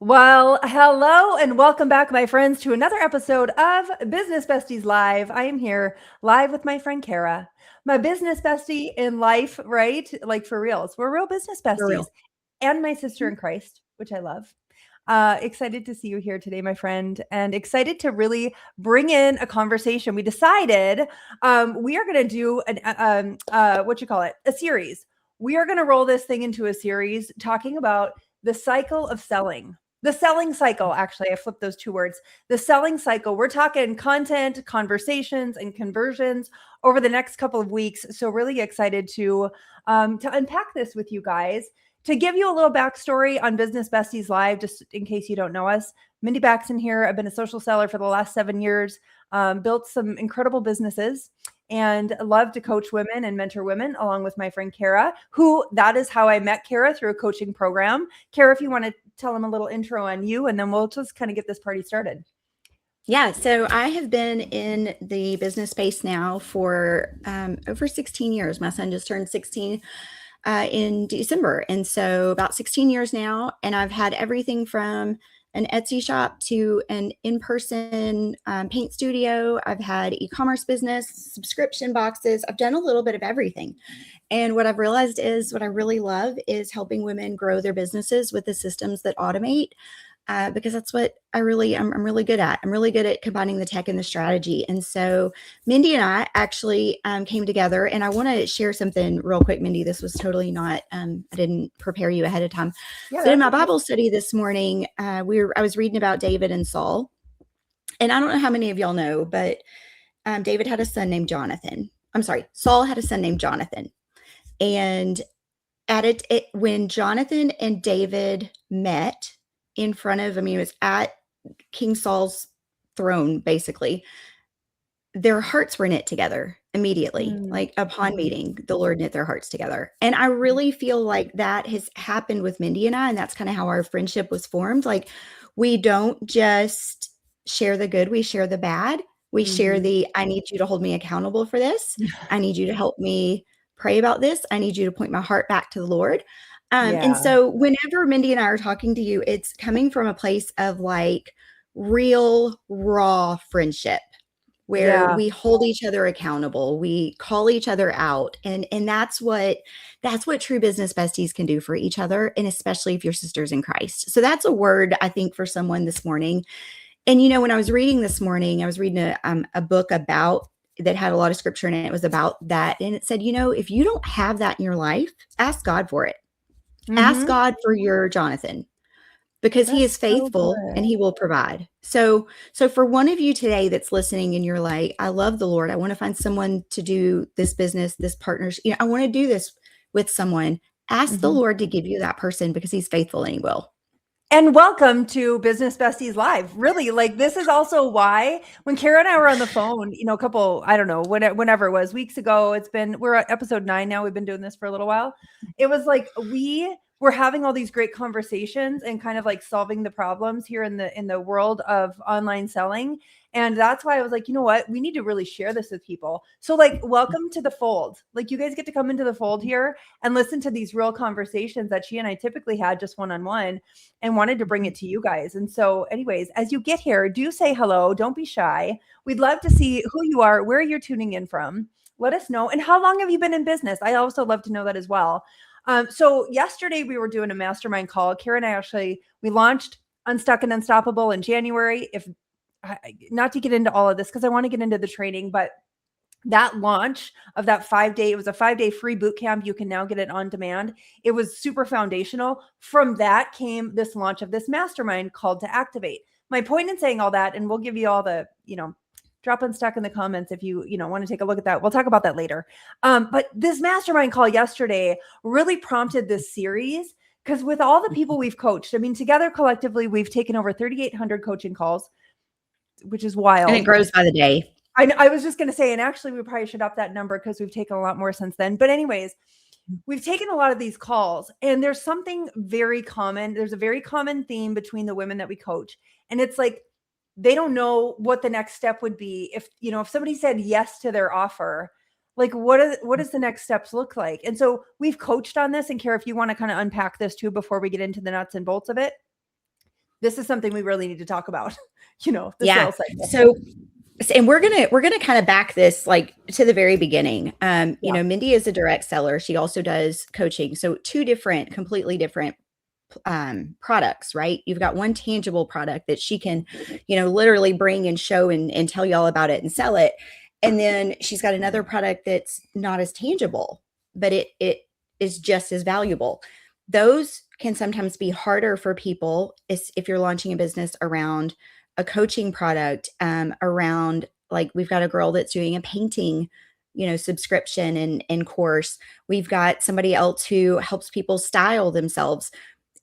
Well, hello and welcome back, my friends, to another episode of Business Besties Live. I am here live with my friend Kara, my business bestie in life, right? Like for reals. We're real business For besties, real. and my sister in Christ, which I love. Excited to see you here today, my friend, and excited to really bring in a conversation. We decided we are going to do what you call it, a series. We are going to roll this thing into a series talking about the cycle of selling. The selling cycle, actually, I flipped those two words. The selling cycle. We're talking content, conversations, and conversions over the next couple of weeks. So really excited to unpack this with you guys. To give you a little backstory on Business Besties Live, just in case you don't know us, Mindy Baxton here. I've been a social seller for the last 7 years, built some incredible businesses, and love to coach women and mentor women along with my friend Kara, who that is how I met Kara, through a coaching program. Kara, if you want to tell them a little intro on you, and then we'll just kind of get this party started. Yeah, so I have been in the business space now for over 16 years. My son just turned 16 in December. And so about 16 years now. And I've had everything from an Etsy shop to an in-person paint studio. I've had e-commerce business, subscription boxes. I've done a little bit of everything. And what I've realized is what I really love is helping women grow their businesses with the systems that automate. Because that's what I'm really good at. I'm really good at combining the tech and the strategy. And so Mindy and I actually came together, and I want to share something real quick, Mindy. This was totally not, I didn't prepare you ahead of time. Yeah, But in my okay. Bible study this morning, I was reading about David and Saul. And I don't know how many of y'all know, but David had a son named Jonathan. I'm sorry, Saul had a son named Jonathan. And when Jonathan and David met in front of, it was at King Saul's throne, basically, their hearts were knit together immediately. Like upon meeting, the Lord knit their hearts together. And I really feel like that has happened with Mindy and I, and that's kind of how our friendship was formed. Like, we don't just share the good, we share the bad. We share I need you to hold me accountable for this. I need you to help me pray about this. I need you to point my heart back to the Lord. And so whenever Mindy and I are talking to you, it's coming from a place of like real, raw friendship, where we hold each other accountable, we call each other out. And that's what true business besties can do for each other. And especially if you're sisters in Christ. So that's a word, I think, for someone this morning. And, when I was reading this morning, I was reading a book that had a lot of scripture in it. It was about that. And it said, if you don't have that in your life, ask God for it. Ask God for your Jonathan, because he is faithful and he will provide. So for one of you today that's listening and you're like, I love the Lord, I want to find someone to do this business, this partnership, I want to do this with someone. Ask the Lord to give you that person, because he's faithful and he will. And welcome to Business Besties Live. Really, like, this is also why when Kara and I were on the phone, a couple, I don't know, whenever it was, weeks ago, we're at episode 9 now. We've been doing this for a little while. It was like we were having all these great conversations and kind of like solving the problems here in the world of online selling. And that's why I was like, you know what? We need to really share this with people. So like, welcome to the fold. Like, you guys get to come into the fold here and listen to these real conversations that she and I typically had just one-on-one, and wanted to bring it to you guys. And so anyways, as you get here, do say hello. Don't be shy. We'd love to see who you are, where you're tuning in from. Let us know. And how long have you been in business? I also love to know that as well. So yesterday we were doing a mastermind call. Kara and I we launched Unstuck and Unstoppable in January. Not to get into all of this, because I want to get into the training, but that launch of that 5-day, it was a 5-day free boot camp. You can now get it on demand. It was super foundational. From that came this launch of this mastermind called To Activate. My point in saying all that, and we'll give you all the, drop Unstuck in the comments if you want to take a look at that. We'll talk about that later. But this mastermind call yesterday really prompted this series, because with all the people we've coached, together collectively, we've taken over 3,800 coaching calls, which is wild. And it grows by the day. I was just going to say, and actually we probably should up that number, because we've taken a lot more since then. But anyways, we've taken a lot of these calls, and there's something very common. There's a very common theme between the women that we coach. And it's like, they don't know what the next step would be. If somebody said yes to their offer, like what does the next steps look like? And so we've coached on this. And Kara, if you want to kind of unpack this too, before we get into the nuts and bolts of it. this is something we really need to talk about, the Yeah. sales cycle. So, and we're gonna kind of back this like to the very beginning. Mindy is a direct seller. She also does coaching. So two completely different products, right? You've got one tangible product that she can, literally bring and show and tell you all about it and sell it. And then she's got another product that's not as tangible, but it is just as valuable. Those can sometimes be harder for people if you're launching a business around a coaching product, around, like, we've got a girl that's doing a painting, subscription and course. We've got somebody else who helps people style themselves.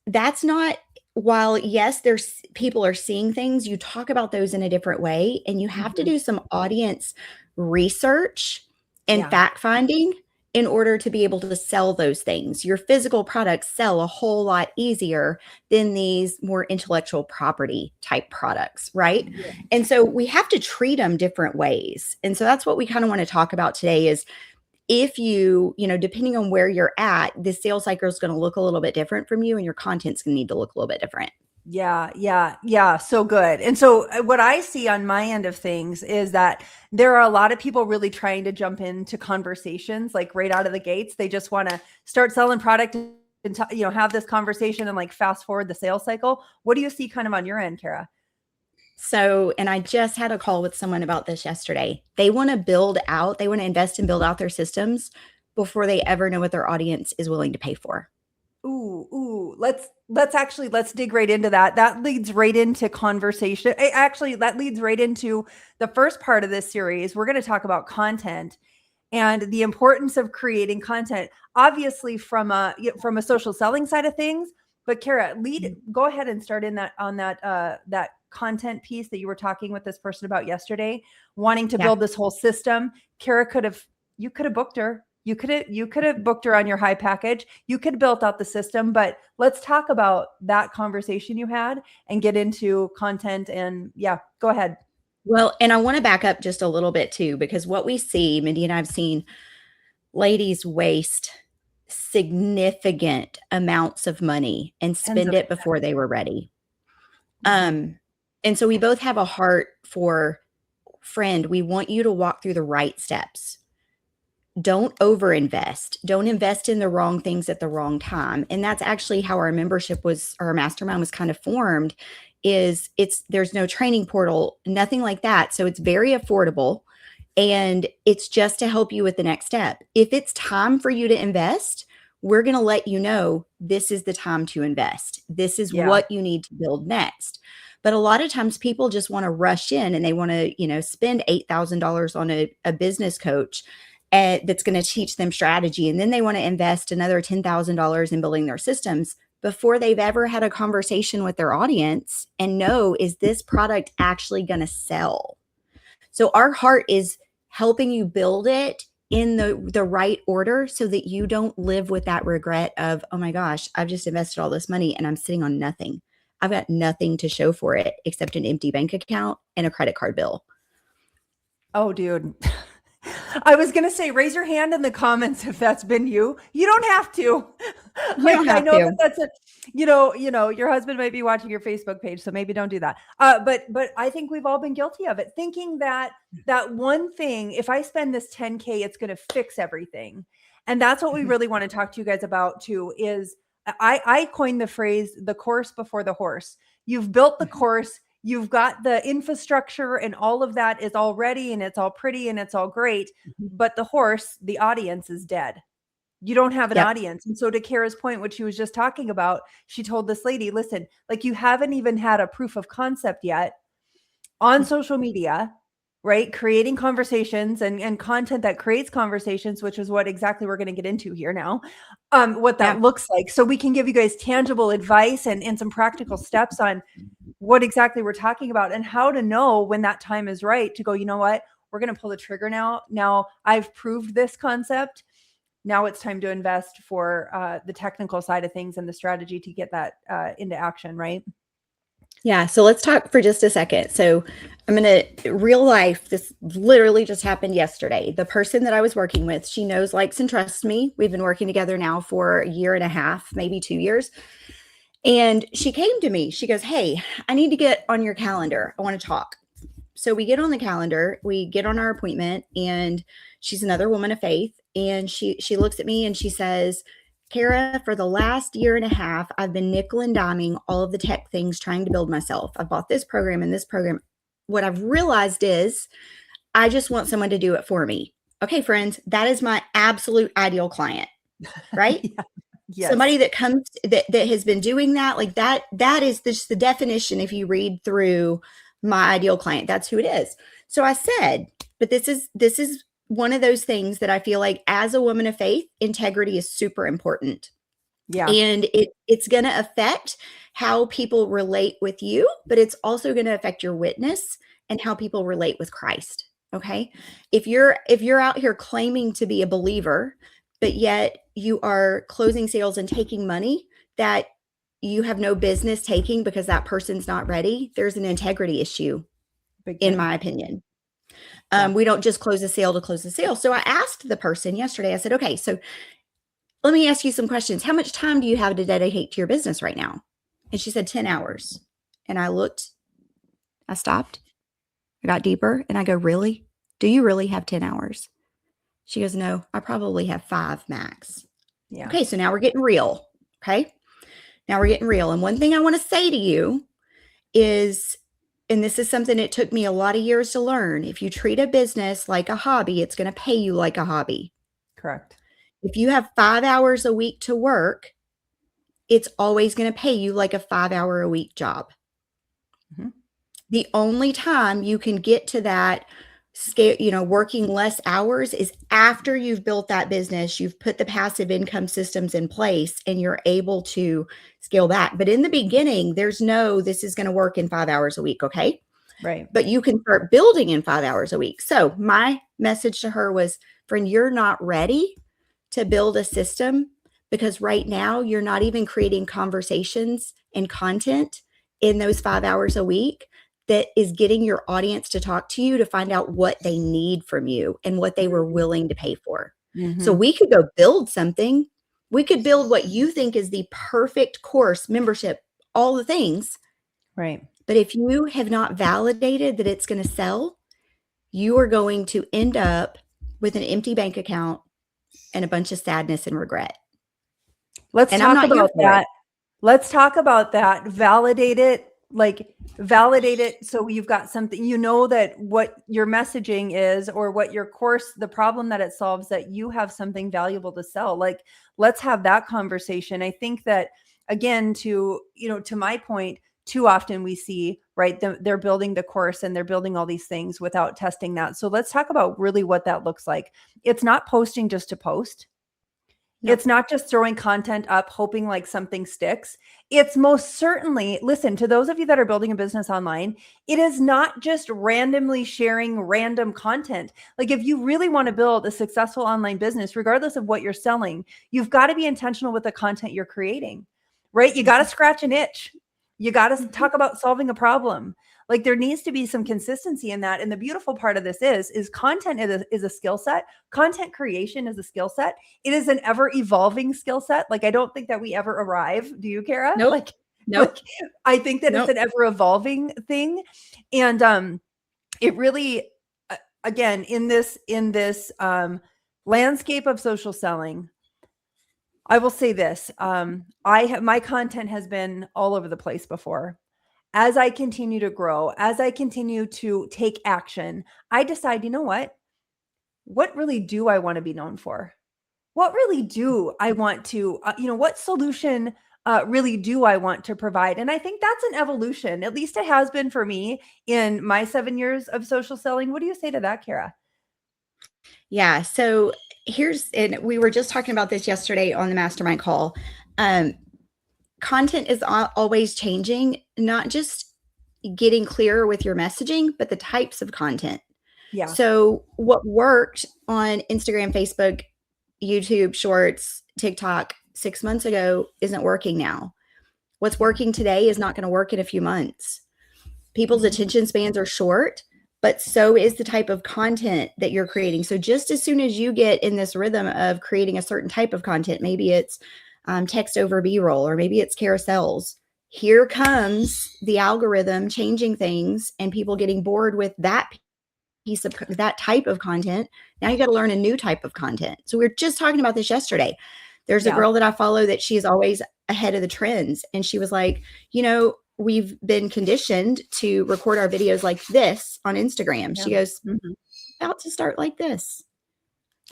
That's not, while yes, there's people are seeing things, you talk about those in a different way, and you have to do some audience research and fact finding in order to be able to sell those things. Your physical products sell a whole lot easier than these more intellectual property type products, right? Yeah. And so we have to treat them different ways. And so that's what we kind of want to talk about today is, if you, depending on where you're at, the sales cycle is going to look a little bit different from you, and your content's going to need to look a little bit different. Yeah. So good. And so what I see on my end of things is that there are a lot of people really trying to jump into conversations like right out of the gates. They just want to start selling product and have this conversation and like fast forward the sales cycle. What do you see kind of on your end, Kara? So, and I just had a call with someone about this yesterday. They want to invest and build out their systems before they ever know what their audience is willing to pay for. Ooh, let's dig right into that. That leads right into conversation. Actually, that leads right into the first part of this series. We're going to talk about content and the importance of creating content, obviously from a social selling side of things. But Kara, go ahead and start in that content piece that you were talking with this person about yesterday, wanting to build this whole system. Kara you could have booked her. You could have booked her on your high package. You could have built out the system, but let's talk about that conversation you had and get into content. And go ahead. Well, and I want to back up just a little bit too, because what we see, Mindy and I've seen ladies waste significant amounts of money and spend it before they were ready. And so we both have a heart for, friend, we want you to walk through the right steps. Don't overinvest. Don't invest in the wrong things at the wrong time. And that's actually how our mastermind was kind of formed. There's no training portal, nothing like that. So it's very affordable, and it's just to help you with the next step. If it's time for you to invest, we're going to let you know this is the time to invest. This is what you need to build next. But a lot of times people just want to rush in and they want to, spend $8,000 on a business coach that's going to teach them strategy. And then they want to invest another $10,000 in building their systems before they've ever had a conversation with their audience and know, is this product actually going to sell? So our heart is helping you build it in the right order so that you don't live with that regret of, oh my gosh, I've just invested all this money and I'm sitting on nothing. I've got nothing to show for it except an empty bank account and a credit card bill. Oh, dude. I was going to say, raise your hand in the comments if that's been you. You don't have to. I know that's your husband might be watching your Facebook page, so maybe don't do that. But I think we've all been guilty of it, thinking that one thing, if I spend this 10K, it's going to fix everything. And that's what we really want to talk to you guys about too, is I coined the phrase, the course before the horse. You've built the course. You've got the infrastructure and all of that is all ready and it's all pretty and it's all great. But the horse, the audience is dead. You don't have an audience. And so to Kara's point, what she was just talking about, she told this lady, listen, like, you haven't even had a proof of concept yet on social media, right? Creating conversations and content that creates conversations, which is what exactly we're going to get into here now, what that looks like. So we can give you guys tangible advice and some practical steps on what exactly we're talking about and how to know when that time is right to go, you know what, we're going to pull the trigger now. Now I've proved this concept. Now it's time to invest for the technical side of things and the strategy to get that into action, right? Yeah. So let's talk for just a second. So I'm going to real life. This literally just happened yesterday. The person that I was working with, she knows, likes, and trusts me. We've been working together now for a year and a half, maybe 2 years. And she came to me. She goes, "Hey, I need to get on your calendar. I want to talk." So we get on the calendar, we get on our appointment, and she's another woman of faith. And she looks at me and she says, "Kara, for the last year and a half, I've been nickel and diming all of the tech things trying to build myself. I bought this program and this program. What I've realized is I just want someone to do it for me." Okay, friends, that is my absolute ideal client, right? Yeah. Yes. Somebody that comes that has been doing that, like that is just the definition. If you read through my ideal client, that's who it is. So I said, but this is one of those things that I feel like as a woman of faith, integrity is super important. Yeah. And it's going to affect how people relate with you, but it's also going to affect your witness and how people relate with Christ. Okay. If you're out here claiming to be a believer, but yet you are closing sales and taking money that you have no business taking because that person's not ready, there's an integrity issue, in my opinion. We don't just close a sale to close the sale. So I asked the person yesterday, I said, "Okay, so let me ask you some questions. How much time do you have to dedicate to your business right now?" And she said 10 hours. And I looked, I stopped, I got deeper, and I go, "Really? Do you really have 10 hours?" She goes, "No, I probably have 5 max." Yeah. Okay, so now we're getting real. Okay. Now we're getting real. And one thing I want to say to you is, and this is something it took me a lot of years to learn, if you treat a business like a hobby, it's going to pay you like a hobby. Correct. If you have 5 hours a week to work, it's always going to pay you like a 5-hour a week job. Mm-hmm. The only time you can get to that scale, working less hours, is after you've built that business, you've put the passive income systems in place, and you're able to scale back. But in the beginning, there's no, this is going to work in 5 hours a week. Okay. Right. But you can start building in 5 hours a week. So my message to her was, "Friend, you're not ready to build a system because right now you're not even creating conversations and content in those 5 hours a week that is getting your audience to talk to you to find out what they need from you and what they were willing to pay for." Mm-hmm. So we could go build something. We could build what you think is the perfect course, membership, all the things. Right. But if you have not validated that it's going to sell, you are going to end up with an empty bank account and a bunch of sadness and regret. Let's talk about that. Let's talk about that. Validate it. So you've got something, that what your messaging is, or what your course, the problem that it solves, that you have something valuable to sell. Like, let's have that conversation. I think that, again, to my point, too often we see, right, they're building the course and they're building all these things without testing that. So let's talk about really what that looks like. It's not posting just to post. No. It's not just throwing content up, hoping like something sticks. It's most certainly, listen, to those of you that are building a business online, it is not just randomly sharing random content. Like, if you really want to build a successful online business, regardless of what you're selling, you've got to be intentional with the content you're creating, right? You got to scratch an itch. You got to talk about solving a problem. Like, there needs to be some consistency in that. And the beautiful part of this is content is a skill set. Content creation is a skill set. It is an ever evolving skill set. Like, I don't think that we ever arrive. Do you, Kara? Nope. Nope. I think that it's an ever evolving thing. And it really, again, in this landscape of social selling, I will say this. My content has been all over the place before. As I continue to grow, as I continue to take action, I decide, you know what really do I want to be known for? What really do I want to, what solution really do I want to provide? And I think that's an evolution. At least it has been for me in my 7 years of social selling. What do you say to that, Kara? Yeah. So and we were just talking about this yesterday on the mastermind call. Content is always changing, not just getting clearer with your messaging, but the types of content. Yeah. So what worked on Instagram, Facebook, YouTube, Shorts, TikTok 6 months ago isn't working now. What's working today is not going to work in a few months. People's attention spans are short, but so is the type of content that you're creating. So just as soon as you get in this rhythm of creating a certain type of content, maybe it's text over B-roll, or maybe it's carousels. Here comes the algorithm changing things and people getting bored with that piece of that type of content. Now you got to learn a new type of content. So we were just talking about this yesterday. There's a girl that I follow that she's always ahead of the trends. And she was like, we've been conditioned to record our videos like this on Instagram. She goes, about to start like this.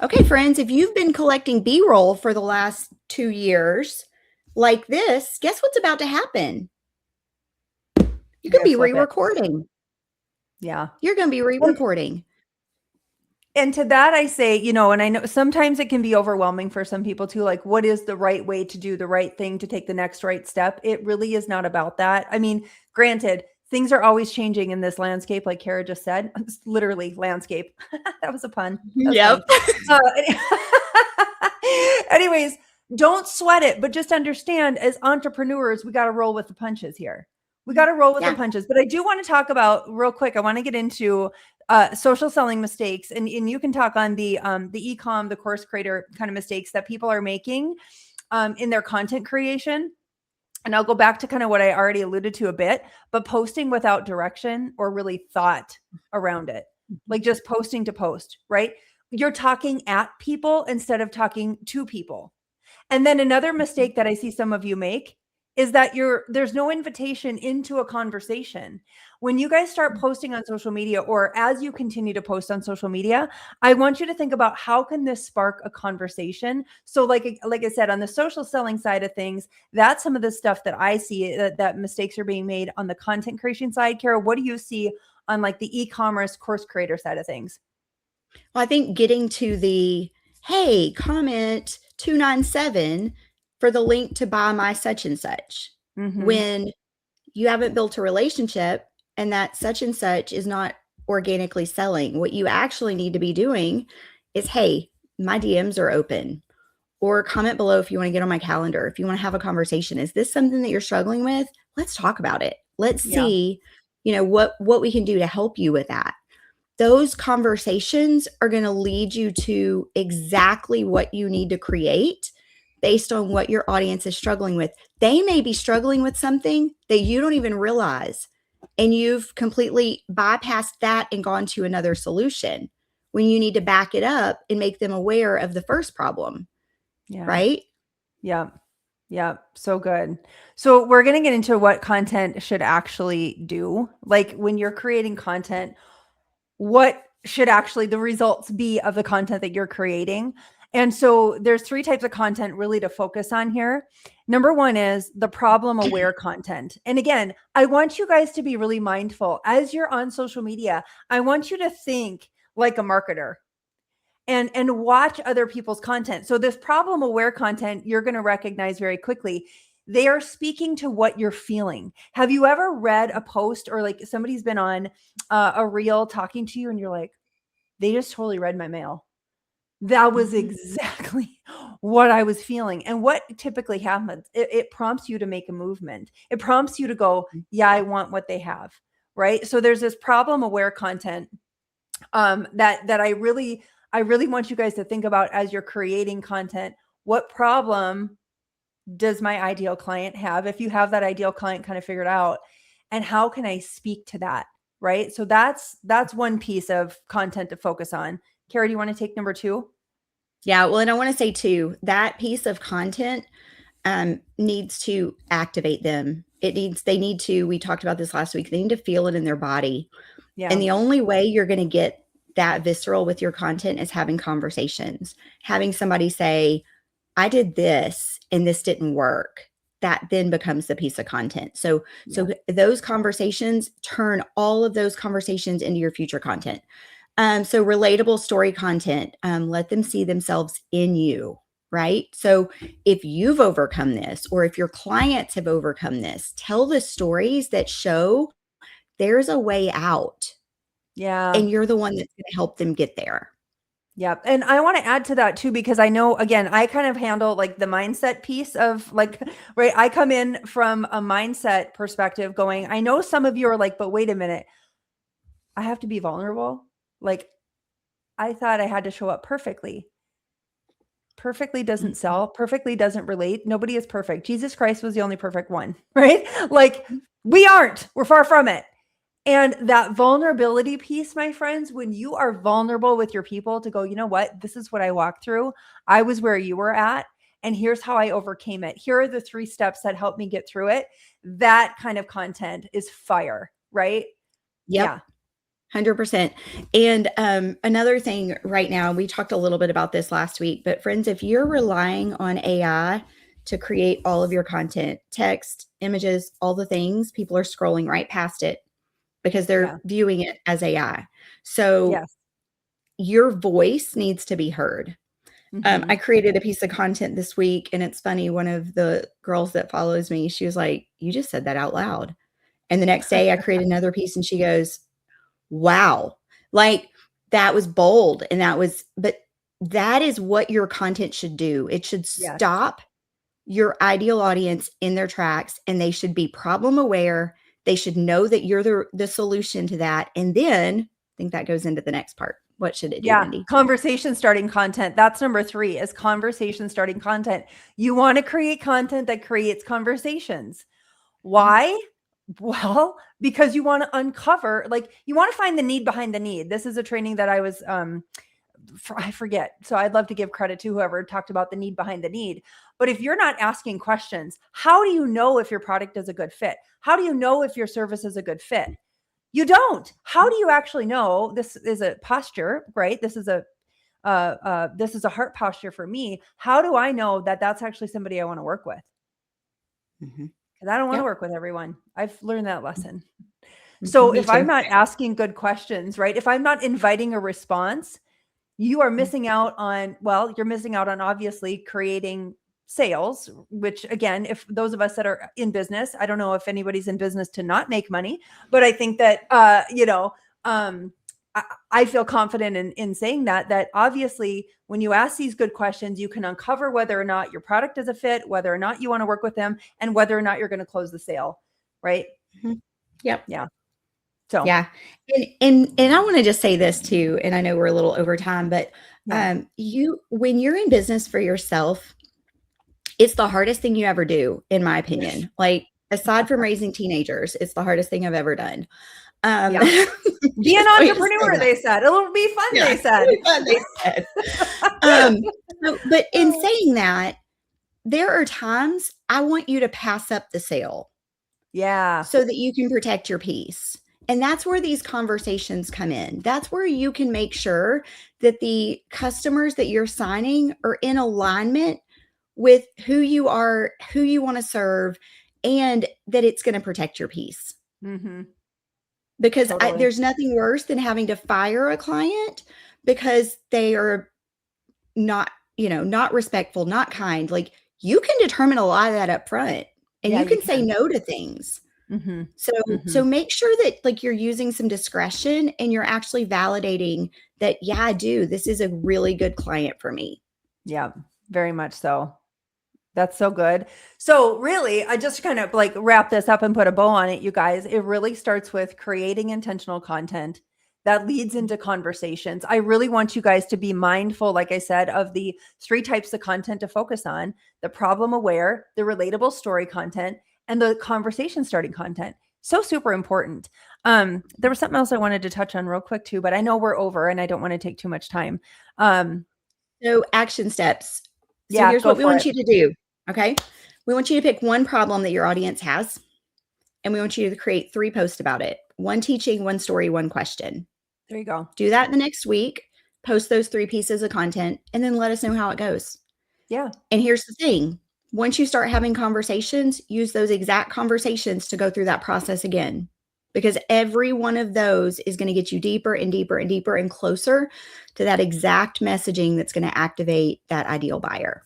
Okay, friends, if you've been collecting B-roll for the last 2 years like this, guess what's about to happen? You're going to be re-recording. Yeah. You're going to be re-recording. And to that, I say, and I know sometimes it can be overwhelming for some people too. Like, what is the right way to do the right thing to take the next right step? It really is not about that. I mean, granted, things are always changing in this landscape, like Kara just said. It's literally landscape. That was a pun. Yep. Anyways, don't sweat it, but just understand, as entrepreneurs, we got to roll with the punches here. We got to roll with the punches. But I do want to talk about real quick. I want to get into social selling mistakes, and you can talk on the e-com, the course creator kind of mistakes that people are making in their content creation. And I'll go back to kind of what I already alluded to a bit, but posting without direction or really thought around it, like just posting to post, right? You're talking at people instead of talking to people. And then another mistake that I see some of you make is that there's no invitation into a conversation. When you guys start posting on social media, or as you continue to post on social media, I want you to think about, how can this spark a conversation? So like I said, on the social selling side of things, that's some of the stuff that I see that mistakes are being made on the content creation side. Kara, what do you see on like the e-commerce course creator side of things? Well, I think getting to the, hey, comment 297 for the link to buy my such and such, when you haven't built a relationship and that such and such is not organically selling. What you actually need to be doing is, hey, my DMs are open, or comment below if you want to get on my calendar, if you want to have a conversation. Is this something that you're struggling with? Let's talk about it. Let's see, what we can do to help you with that. Those conversations are going to lead you to exactly what you need to create based on what your audience is struggling with. They may be struggling with something that you don't even realize, and you've completely bypassed that and gone to another solution when you need to back it up and make them aware of the first problem. Yeah. Right? Yeah. Yeah. So good. So we're going to get into what content should actually do. Like when you're creating content, what should actually the results be of the content that you're creating? And so there's 3 types of content really to focus on here. Number 1 is the problem aware content. And again, I want you guys to be really mindful as you're on social media. I want you to think like a marketer and watch other people's content. So this problem aware content, you're going to recognize very quickly. They are speaking to what you're feeling. Have you ever read a post, or like somebody's been on a reel talking to you and you're like, they just totally read my mail. That was exactly what I was feeling. And what typically happens, it prompts you to make a movement. It prompts you to go, yeah, I want what they have, right? So there's this problem aware content that I really want you guys to think about as you're creating content. What problem does my ideal client have? If you have that ideal client kind of figured out, and how can I speak to that? Right. So that's one piece of content to focus on. Kara, do you want to take number 2? Yeah. Well, and I want to say too, that piece of content needs to activate them. They need to, we talked about this last week, they need to feel it in their body. Yeah. And the only way you're going to get that visceral with your content is having conversations, having somebody say, I did this and this didn't work. That then becomes the piece of content. So those conversations, turn all of those conversations into your future content. So relatable story content, let them see themselves in you, right? So if you've overcome this, or if your clients have overcome this, tell the stories that show there's a way out. Yeah. And you're the one that's going to help them get there. Yeah. And I want to add to that too, because I know, again, I kind of handle like the mindset piece of like, right. I come in from a mindset perspective going, I know some of you are like, but wait a minute, I have to be vulnerable. Like I thought I had to show up perfectly. Perfectly doesn't sell. Perfectly doesn't relate. Nobody is perfect. Jesus Christ was the only perfect one, right? Like we aren't. We're far from it. And that vulnerability piece, my friends, when you are vulnerable with your people to go, you know what, this is what I walked through. I was where you were at. And here's how I overcame it. Here are the 3 steps that helped me get through it. That kind of content is fire, right? Yep. Yeah. 100%. And another thing right now, we talked a little bit about this last week, but friends, if you're relying on AI to create all of your content, text, images, all the things, people are scrolling right past it because they're viewing it as AI. So your voice needs to be heard. I created a piece of content this week, and it's funny. One of the girls that follows me, she was like, "You just said that out loud." And the next day I created another piece and she goes, "Wow, like that was bold." And but that is what your content should do. It should stop your ideal audience in their tracks, and they should be problem aware. They should know that you're the solution to that. And then I think that goes into the next part. What should it do, Mindy? Conversation starting content. That's number 3 is conversation starting content. You want to create content that creates conversations. Why? Well, because you want to uncover, like you want to find the need behind the need. This is a training that I was, I forget. So I'd love to give credit to whoever talked about the need behind the need. But if you're not asking questions, how do you know if your product is a good fit? How do you know if your service is a good fit? You don't. How do you actually know? This is a posture, right? This is a heart posture for me. How do I know that that's actually somebody I want to work with? Because I don't want to work with everyone. I've learned that lesson. So if I'm not asking good questions, right? If I'm not inviting a response, you are missing out on, well, you're missing out on obviously creating sales, which again, if those of us that are in business, I don't know if anybody's in business to not make money, but I think that, I feel confident in saying that obviously when you ask these good questions, you can uncover whether or not your product is a fit, whether or not you want to work with them, and whether or not you're going to close the sale. Right. Yep. Yeah. So, yeah. And I want to just say this too, and I know we're a little over time, but when you're in business for yourself, it's the hardest thing you ever do, in my opinion. Like aside from raising teenagers, it's the hardest thing I've ever done. Be an entrepreneur, they said. It'll be fun, they said. But in saying that, there are times I want you to pass up the sale. Yeah. So that you can protect your peace. And that's where these conversations come in. That's where you can make sure that the customers that you're signing are in alignment with who you are, who you want to serve, and that it's going to protect your peace. Because there's nothing worse than having to fire a client because they are not, not respectful, not kind. Like you can determine a lot of that up front, and you can say no to things. So make sure that like you're using some discretion and you're actually validating that, yeah, I do. This is a really good client for me. Yeah, very much so. That's so good. So really, I just kind of like wrap this up and put a bow on it, you guys. It really starts with creating intentional content that leads into conversations. I really want you guys to be mindful, like I said, of the 3 types of content to focus on: the problem aware, the relatable story content, and the conversation starting content. So super important. There was something else I wanted to touch on real quick too, but I know we're over and I don't want to take too much time. So action steps. So here's what we want you to do. Okay. We want you to pick one problem that your audience has, and we want you to create 3 posts about it. 1 teaching, 1 story, 1 question. There you go. Do that the next week, post those 3 pieces of content, and then let us know how it goes. Yeah. And here's the thing. Once you start having conversations, use those exact conversations to go through that process again, because every one of those is going to get you deeper and deeper and deeper and closer to that exact messaging that's going to activate that ideal buyer.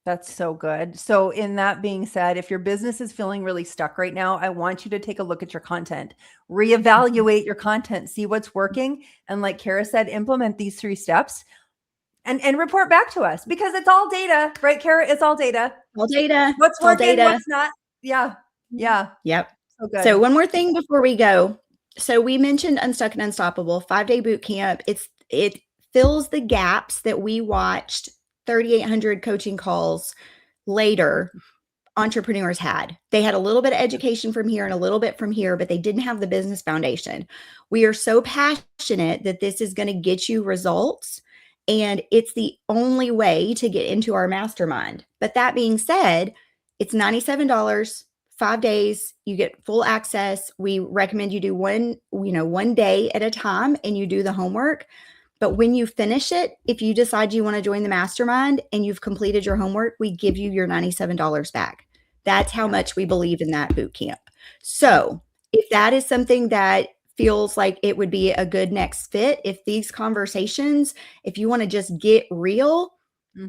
That's so good. So in that being said, if your business is feeling really stuck right now, I want you to take a look at your content, reevaluate your content, see what's working. And like Kara said, implement these 3 steps and report back to us, because it's all data, right, Kara? It's all data. All data. What's working, what's not. Yeah. Yeah. Yep. So good. So one more thing before we go. So we mentioned Unstuck and Unstoppable, 5-day boot camp. It fills the gaps that we watched 3,800 coaching calls later entrepreneurs had. They had a little bit of education from here and a little bit from here, but they didn't have the business foundation. We are so passionate that this is going to get you results, and it's the only way to get into our mastermind. But that being said, it's $97, 5 days, you get full access. We recommend you do one day at a time and you do the homework. But when you finish it, if you decide you want to join the mastermind and you've completed your homework, we give you your $97 back. That's how much we believe in that boot camp. So if that is something that feels like it would be a good next fit, if these conversations, if you want to just get real,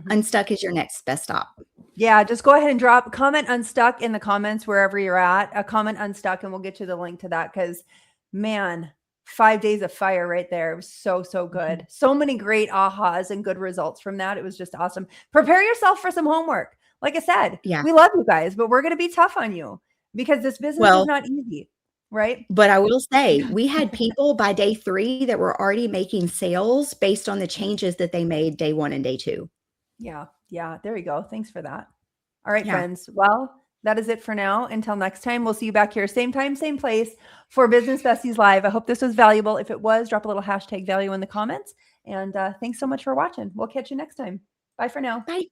Unstuck is your next best stop. Yeah, just go ahead and comment Unstuck in the comments wherever you're at. A comment Unstuck and we'll get you the link to that, because man, 5 days of fire right there. It was so good. So many great ahas and good results from that. It was just awesome. Prepare yourself for some homework. Like I said, we love you guys, but we're going to be tough on you because this business is not easy, right? But I will say, we had people by day 3 that were already making sales based on the changes that they made day 1 and day 2. Yeah. There you go. Thanks for that. All right, friends. Well, that is it for now. Until next time, we'll see you back here, same time, same place for Business Besties Live. I hope this was valuable. If it was, drop a little hashtag value in the comments. And thanks so much for watching. We'll catch you next time. Bye for now. Bye.